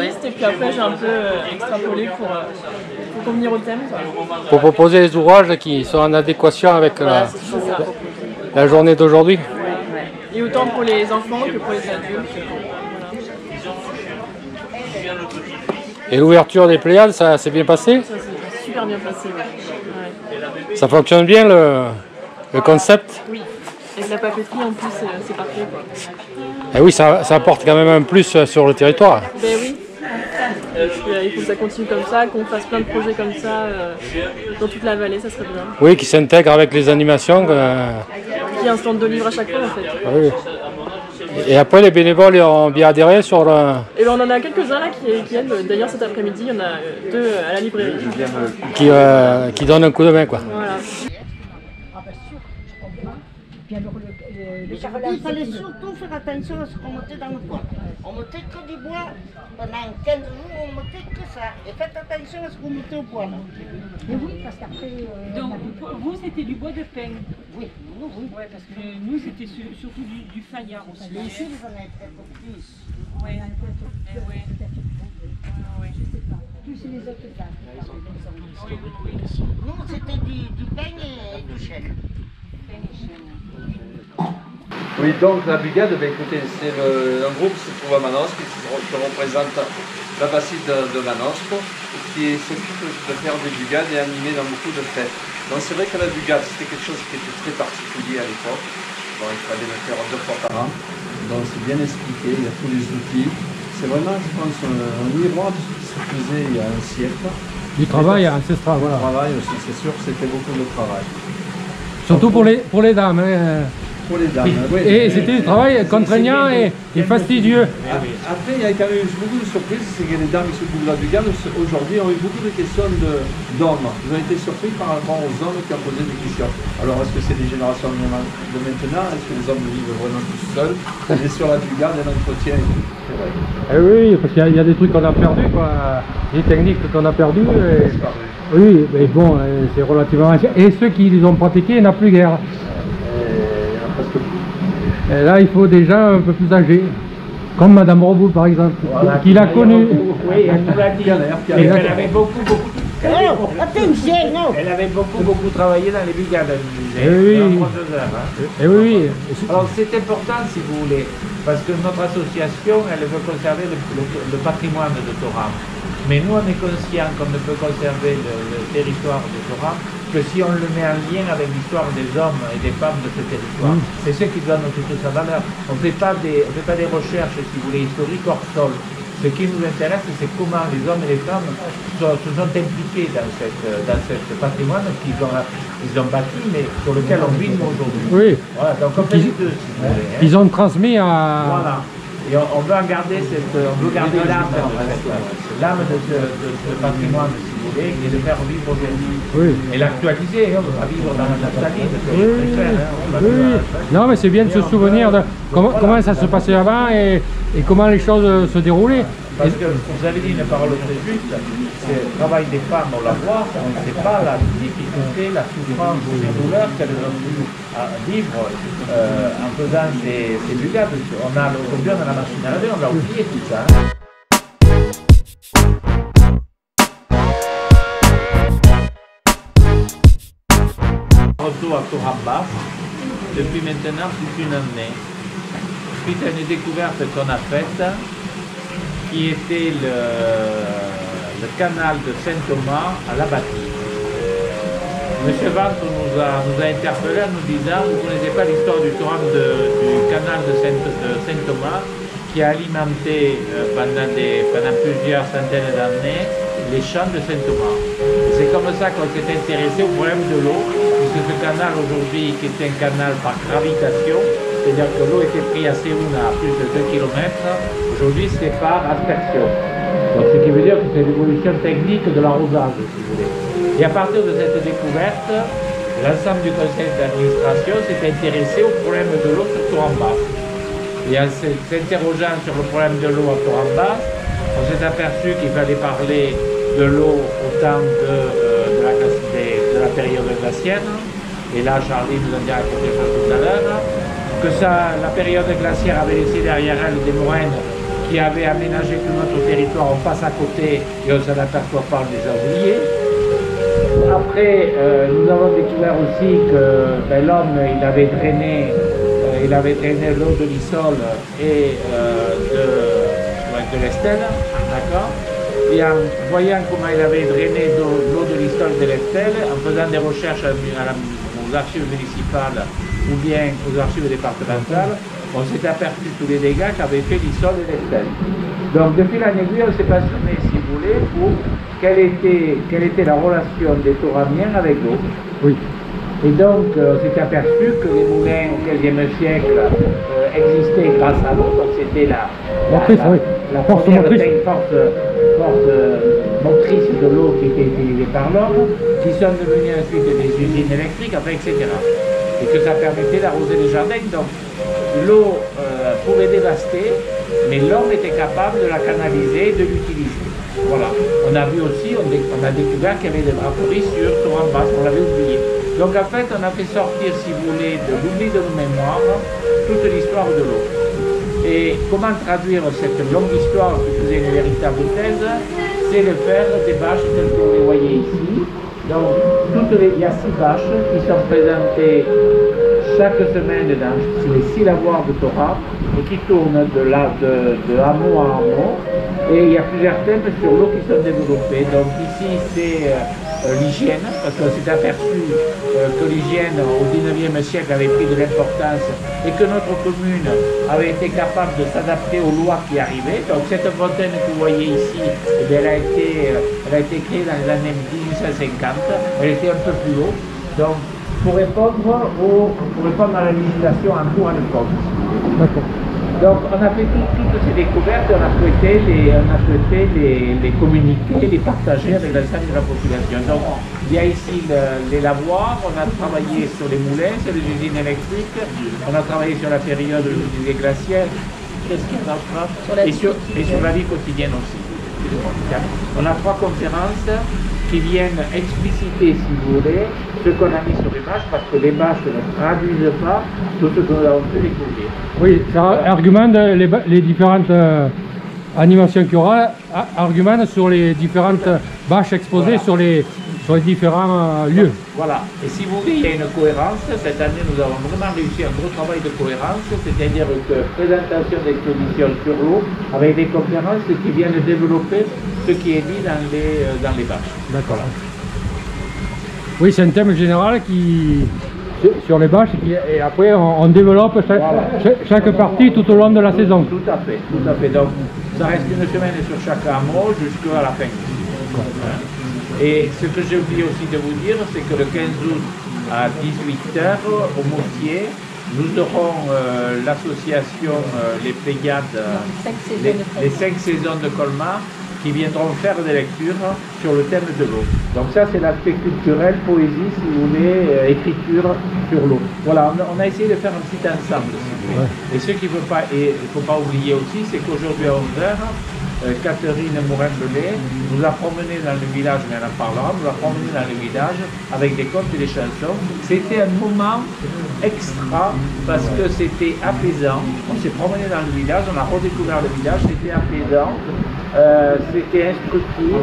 liste et puis après j'ai un peu extrapolé pour convenir au thème. Quoi. Pour proposer des ouvrages qui sont en adéquation avec Voilà, la journée d'aujourd'hui. Et autant pour les enfants que pour les adultes. Voilà. Et l'ouverture des Pléiades, ça s'est bien passé? Ça s'est super bien passé. Ouais. Ça fonctionne bien le concept? Oui, avec la papeterie en plus c'est parfait. Quoi. Et oui, ça apporte quand même un plus sur le territoire. Ben oui. Il faut que ça continue comme ça, qu'on fasse plein de projets comme ça dans toute la vallée, ça serait bien. Oui, qui s'intègre avec les animations. Qu'il y ait un stand de livres à chaque fois en fait. Oui. Et après, les bénévoles ont bien adhéré sur le... Et ben, on en a quelques-uns là qui aident. D'ailleurs cet après-midi, il y en a 2 à la librairie. Qui donnent un coup de main, quoi. Voilà. Il fallait surtout faire attention à ce qu'on mettait dans le bois. On mettait que du bois, pendant 15 jours on mettait que ça. Et faites attention à ce qu'on mettait au bois. Mais oui, parce qu'après... Donc pour vous c'était du bois de peigne? Oui, nous oui. Ouais, parce que nous c'était surtout du faïence aussi. Mais ici vous en avez peut-être plus. Oui, ouais. Je sais pas. Plus les autres dames. Nous c'était du peigne et du chêne. Oui, donc la Bugade, écoutez, c'est un groupe qui se trouve à Manosque, qui représente la bassine de Manosque, qui s'occupe de faire des Bugades et animer dans beaucoup de fêtes. Donc c'est vrai que la Bugade, c'était quelque chose qui était très particulier à l'époque. Bon, il fallait le faire 2 fois par an. Donc c'est bien expliqué, il y a tous les outils. C'est vraiment, je pense, un miroir de ce qui se faisait il y a un siècle. Du travail ancestral, voilà. Le travail aussi, c'est sûr, c'était beaucoup de travail. Surtout pour les dames. Hein. Pour les dames, oui. Et c'était du travail contraignant et fastidieux. Après, il y a quand même eu beaucoup de surprises, c'est que les dames qui s'occupent de la Bugade, aujourd'hui, ont eu beaucoup de questions d'hommes. Ils ont été surpris par rapport aux hommes qui ont posé des questions. Alors, est-ce que c'est les générations de maintenant? Est-ce que les hommes vivent vraiment tout seuls? Et sur la Bugade, il y a l'entretien et tout. C'est vrai. Eh oui, parce qu'il y a des trucs qu'on a perdus, quoi. Des techniques qu'on a perdues. Oui, mais bon, c'est relativement ancien. Et ceux qui les ont pratiqués, il n'y en a plus guère. Et là, il faut déjà un peu plus âgé, comme Madame Roboul par exemple, voilà, qui l'a connue. Oui, elle nous l'a dit. Elle avait beaucoup elle avait beaucoup travaillé dans les Bugades, elle nous disait. Et oui. Alors c'est important si vous voulez, parce que notre association, elle veut conserver le patrimoine de Thorame. Mais nous, on est conscient qu'on ne peut conserver le territoire de Thorame que si on le met en lien avec l'histoire des hommes et des femmes de ce territoire. C'est ce qui donne toute sa valeur. On ne fait pas des recherches, si vous voulez, historiques hors sol. Ce qui nous intéresse, c'est comment les hommes et les femmes se sont impliqués dans ce patrimoine qu'ils ont bâti, mais sur lequel on vit nous aujourd'hui. Oui. Voilà, donc on fait les deux, si vous voulez. Ils ont transmis à... Voilà. Et on veut en garder l'âme, l'âme de ce patrimoine, si vous voulez, et de faire vivre aujourd'hui. Oui. Et l'actualiser, on va vivre dans la nostalgie, Oui. Non, mais c'est bien de se souvenir de comment ça se passait avant et comment les choses se déroulaient. Parce que vous avez dit une parole très juste, c'est le travail des femmes, on la voit, on ne sait pas la difficulté, la souffrance, les douleurs qu'elles ont dû vivre en faisant ces Bugades. Aujourd'hui on a la machine à laver, on l'a oublié tout ça. Retour à Thorame depuis maintenant toute une année. Suite à une découverte qu'on a faite, qui était le canal de Saint-Thomas à la bâtie. Monsieur Ventre nous a interpellés en nous disant: vous ne connaissez pas l'histoire du canal de Saint-Thomas qui a alimenté pendant plusieurs centaines d'années les champs de Saint-Thomas. C'est comme ça qu'on s'est intéressé au problème de l'eau, puisque ce canal aujourd'hui, qui est un canal par gravitation, c'est-à-dire que l'eau était prise à Séoul à plus de 2 km, aujourd'hui c'est par aspersion. Donc ce qui veut dire que c'est l'évolution technique de l'arrosage, si vous voulez. Et à partir de cette découverte, l'ensemble du conseil d'administration s'est intéressé au problème de l'eau sur Thorame. Et en s'interrogeant sur le problème de l'eau à Thorame, on s'est aperçu qu'il fallait parler de l'eau au temps de la période glaciaire. Et là, Charlie nous en a raconté ça tout à l'heure. Que la période glaciaire avait laissé derrière elle des moraines qui avait aménagé tout notre territoire, on passe à côté et on ne s'en aperçoit pas, on les a oubliés. Après, nous avons découvert aussi que ben, l'homme, il avait drainé l'eau de l'Issol et de l'Estelle, d'accord? Et en voyant comment il avait drainé l'eau de l'Issol et de l'Estelle, en faisant des recherches aux archives municipales ou bien aux archives départementales, on s'est aperçu tous les dégâts qu'avaient fait l'Issol et l'Estelle. Donc, de fil en aiguille, on s'est passionné, si vous voulez, pour quelle était la relation des Tauramiens avec l'eau. Oui. Et donc, on s'est aperçu que les moulins au XVe siècle existaient grâce à l'eau. Donc, c'était la force motrice de l'eau qui était utilisée par l'homme, qui sont devenues ensuite des usines électriques, enfin, etc. Et que ça permettait d'arroser les jardins. Donc, l'eau pouvait dévaster, mais l'homme était capable de la canaliser et de l'utiliser. Voilà. On a vu aussi, on a découvert qu'il y avait des draperies sur Torrent-Basse, on l'avait oublié. Donc en fait, on a fait sortir, si vous voulez, de l'oubli de nos mémoires, toute l'histoire de l'eau. Et comment traduire cette longue histoire qui faisait une véritable thèse, c'est de faire des bâches telles que vous les voyez ici. Donc, il y a 6 bâches qui sont présentées chaque semaine dans les 6 lavoirs de Torah et qui tournent de hameau à hameau. Et il y a plusieurs thèmes sur l'eau qui sont développés. Donc ici, c'est l'hygiène, parce qu'on s'est aperçu que l'hygiène au XIXe siècle avait pris de l'importance et que notre commune avait été capable de s'adapter aux lois qui arrivaient. Donc cette fontaine que vous voyez ici, eh bien, elle a été créée dans les années 1850, elle était un peu plus haut. Donc pour répondre à la législation en cours à l'époque. Donc on a fait toutes ces découvertes et on a souhaité les communiquer, les partager avec l'ensemble de la population. Donc il y a ici les lavoirs, on a travaillé sur les moulins, sur les usines électriques, on a travaillé sur la période des glaciaires, qu'est-ce qu'il y a d'autre ? Et sur la vie quotidienne aussi. On a 3 conférences qui viennent expliciter, si vous voulez, ce qu'on a mis sur les bâches, parce que les bâches ne traduisent pas tout ce que nous avons pu découvrir. Oui, ça argumente les différentes animations qu'il y aura, argumente sur les différentes bâches exposées sur les différents lieux. Voilà, et si vous voulez, il y a une cohérence. Cette année, nous avons vraiment réussi un gros travail de cohérence, c'est-à-dire que présentation d'exposition sur l'eau, avec des conférences qui viennent développer ce qui est dit dans les bâches. D'accord. Oui, c'est un thème général sur les bâches, et après on développe chaque partie tout au long de la saison. Tout à fait, tout à fait. Donc ça reste une semaine sur chaque hameau jusqu'à la fin. Et ce que j'ai oublié aussi de vous dire, c'est que le 15 août à 18h au Moutier, nous aurons l'association Les Pléiades, les 5 saisons de Colmar, qui viendront faire des lectures sur le thème de l'eau. Donc ça, c'est l'aspect culturel, poésie, si vous voulez, écriture sur l'eau. Voilà, on a essayé de faire un petit ensemble, si vous voulez. Et ce qu'il ne faut pas oublier aussi, c'est qu'aujourd'hui à 11h, Catherine Morin-Belay nous a promené dans le village, mais elle en parlera, nous a promené dans le village avec des contes et des chansons. C'était un moment extra parce que c'était apaisant. On s'est promené dans le village, on a redécouvert le village, c'était apaisant. C'était instructif,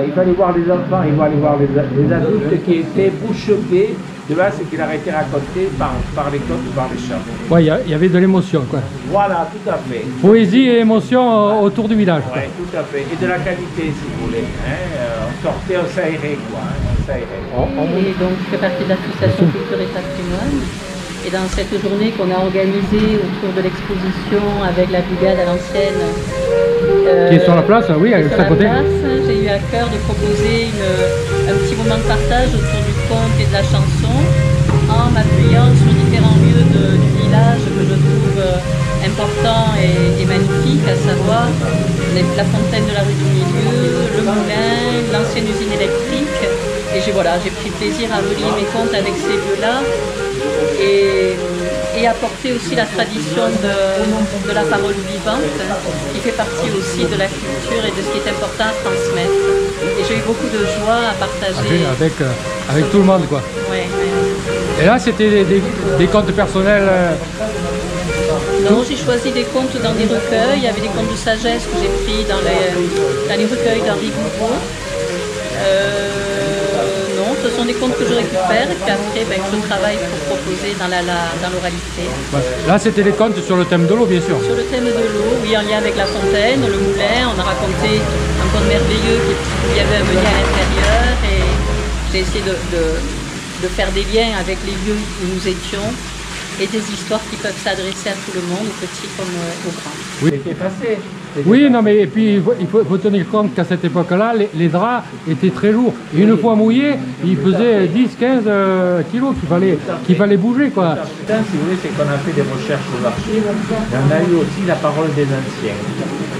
il fallait voir les enfants, il fallait voir les adultes qui étaient bouche bée de ce qu'il a été raconté par les contes ou par les chants. Ouais, il y avait de l'émotion, quoi. Voilà, tout à fait. Poésie et émotion autour du village. Oui, tout à fait. Et de la qualité, si vous voulez. On sortait, on s'aérait, quoi. Et donc, je fais partie de l'association Culture et Patrimoine. Et dans cette journée qu'on a organisée autour de l'exposition avec la brigade à l'ancienne, qui est sur la place, oui, à côté. J'ai eu à cœur de proposer un petit moment de partage autour du conte et de la chanson en m'appuyant sur différents lieux du village que je trouve importants et magnifiques, à savoir la fontaine de la rue du Milieu, le moulin, l'ancienne usine électrique. Et j'ai pris plaisir à relier mes contes avec ces lieux-là. Et apporter aussi la tradition de la parole vivante, qui fait partie aussi de la culture et de ce qui est important à transmettre. Et j'ai eu beaucoup de joie à partager. Avec tout le monde, quoi. Ouais. Et là, c'était des contes personnels Non, j'ai choisi des contes dans des recueils. Il y avait des contes de sagesse que j'ai pris dans les recueils d'Henri Gouraud. Non, ce sont des contes que je récupère et qu'après je travaille pour proposer dans l'oralité. Là, c'était les contes sur le thème de l'eau, bien sûr. Sur le thème de l'eau, oui, en lien avec la fontaine, le moulin. On a raconté un conte merveilleux où il y avait un meunier à l'intérieur et j'ai essayé de faire des liens avec les lieux où nous étions et des histoires qui peuvent s'adresser à tout le monde, aux petits comme aux grands. Oui. C'était passé. Oui, non, mais et puis il faut tenir compte qu'à cette époque-là, les draps étaient très lourds. Et une fois mouillés, ils faisaient 10-15 kilos qu'il fallait bouger, quoi. Si vous voulez, c'est qu'on a fait des recherches aux archives, et on a eu aussi la parole des anciens.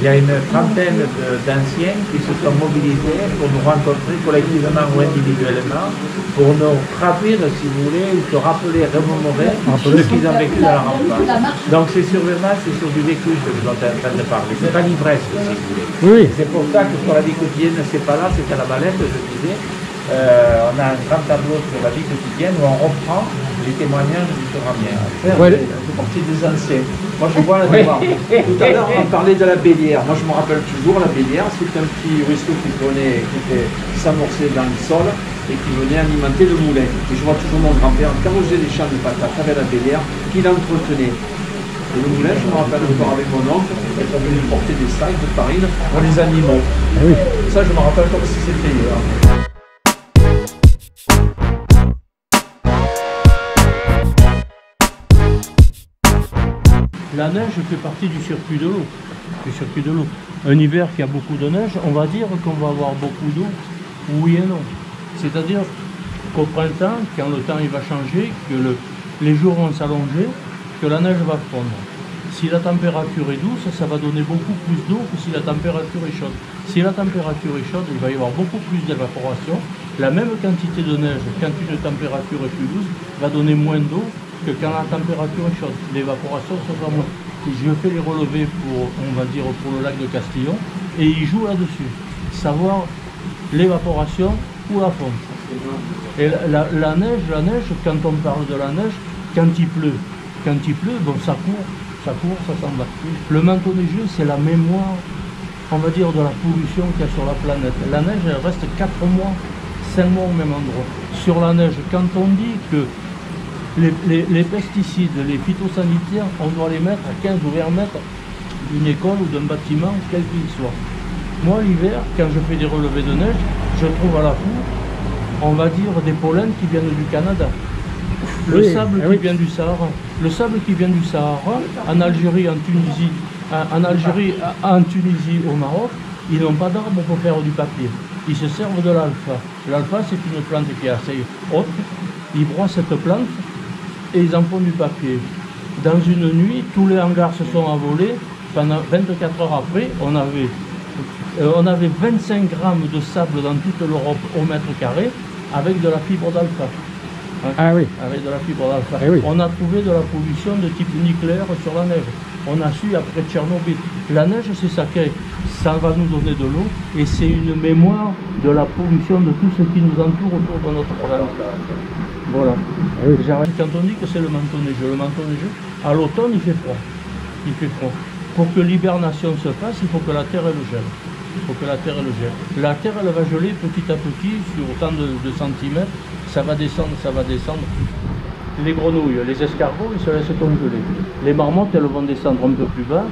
Il y a une trentaine d'anciens qui se sont mobilisés pour nous rencontrer collectivement ou individuellement, pour nous traduire, si vous voulez, ou se rappeler, remémorer ce qu'ils ont vécu dans la rampa. Donc c'est sur du vécu que je suis en train de parler. C'est pas l'ivresse, si vous voulez. Oui. C'est pour ça que sur la vie quotidienne, c'est pas là, c'est à la Valette, je disais. On a un grand tableau sur la vie quotidienne où on reprend les témoignages du Toramien. C'est partie des anciens. Moi je vois la démarche. Tout à l'heure on parlait de la Bélière. Moi je me rappelle toujours la Bélière, c'était un petit ruisseau qui s'amorçait dans le sol et qui venait alimenter le moulin. Et je vois toujours mon grand-père, quand on faisait des champs de patates avec la Bélière, qui l'entretenait. Et le moulin, je me rappelle encore avec mon oncle, ils sont venus porter des sacs de farine pour les animaux. Oui. Ça je me rappelle comme si c'était hier. La neige fait partie du circuit de l'eau. Un hiver qui a beaucoup de neige, on va dire qu'on va avoir beaucoup d'eau, oui et non. C'est-à-dire qu'au printemps, quand le temps il va changer, que les jours vont s'allonger, que la neige va fondre. Si la température est douce, ça va donner beaucoup plus d'eau que si la température est chaude. Si la température est chaude, il va y avoir beaucoup plus d'évaporation. La même quantité de neige, quand une température est plus douce, va donner moins d'eau que quand la température est chaude. L'évaporation sera moins. Je fais les relevés pour, on va dire, pour le lac de Castillon, et ils jouent là-dessus. Savoir l'évaporation ou la fonte. Et la neige, quand on parle de la neige, quand il pleut, bon, ça court, ça s'en va. Le manteau neigeux, c'est la mémoire, on va dire, de la pollution qu'il y a sur la planète. La neige, elle reste 4 mois, 5 mois au même endroit. Sur la neige, quand on dit que les pesticides, les phytosanitaires, on doit les mettre à 15 ou 20 mètres d'une école ou d'un bâtiment, quel qu'il soit. Moi, l'hiver, quand je fais des relevés de neige, je trouve à la four, on va dire, des pollens qui viennent du Canada. Le sable qui vient du Sahara. Le sable qui vient du Sahara, en Algérie, en Tunisie, au Maroc, ils n'ont pas d'arbres pour faire du papier. Ils se servent de l'alpha. L'alpha, c'est une plante qui est assez haute. Ils broient cette plante et ils en font du papier. Dans une nuit, tous les hangars se sont envolés. Pendant 24 heures après, on avait 25 grammes de sable dans toute l'Europe au mètre carré avec de la fibre d'alpha. Ah oui. Avec de la fibre d'alpha. Oui. On a trouvé de la pollution de type nucléaire sur la neige. On a su après Tchernobyl. La neige, c'est sacré. Ça va nous donner de l'eau et c'est une mémoire de la pollution de tout ce qui nous entoure autour de notre planète. Voilà. Oui. Quand on dit que c'est le manteau neigeux, à l'automne, il fait froid. Il fait froid. Pour que l'hibernation se fasse, il faut que la terre elle gèle. La terre elle va geler petit à petit sur autant de centimètres. Ça va descendre. Les grenouilles, les escargots, ils se laissent congeler. Les marmottes, elles vont descendre un peu plus bas.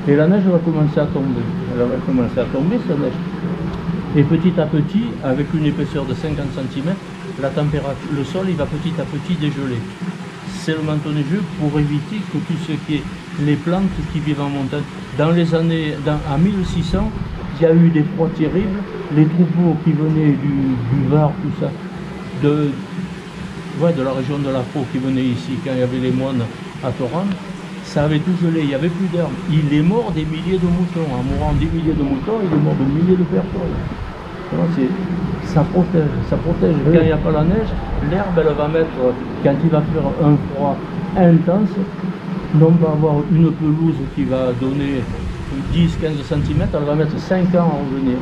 Et la neige va commencer à tomber. Elle va commencer à tomber, cette neige. Et petit à petit, avec une épaisseur de 50 cm, la température, le sol, il va petit à petit dégeler. C'est le manteau neigeux pour éviter que tout ce qui est les plantes qui vivent en montagne. Dans les années, à 1600, il y a eu des froids terribles. Les troupeaux qui venaient du Var, tout ça, de la région de la Pau qui venaient ici, quand il y avait les moines à Torrent, ça avait tout gelé, il n'y avait plus d'herbe. Il est mort des milliers de moutons. En mourant des milliers de moutons, il est mort de milliers de personnes. Ça protège. Quand il n'y a pas la neige, l'herbe, elle va mettre, quand il va faire un froid intense, non pas avoir une pelouse qui va donner 10-15 cm, elle va mettre 5 ans à revenir.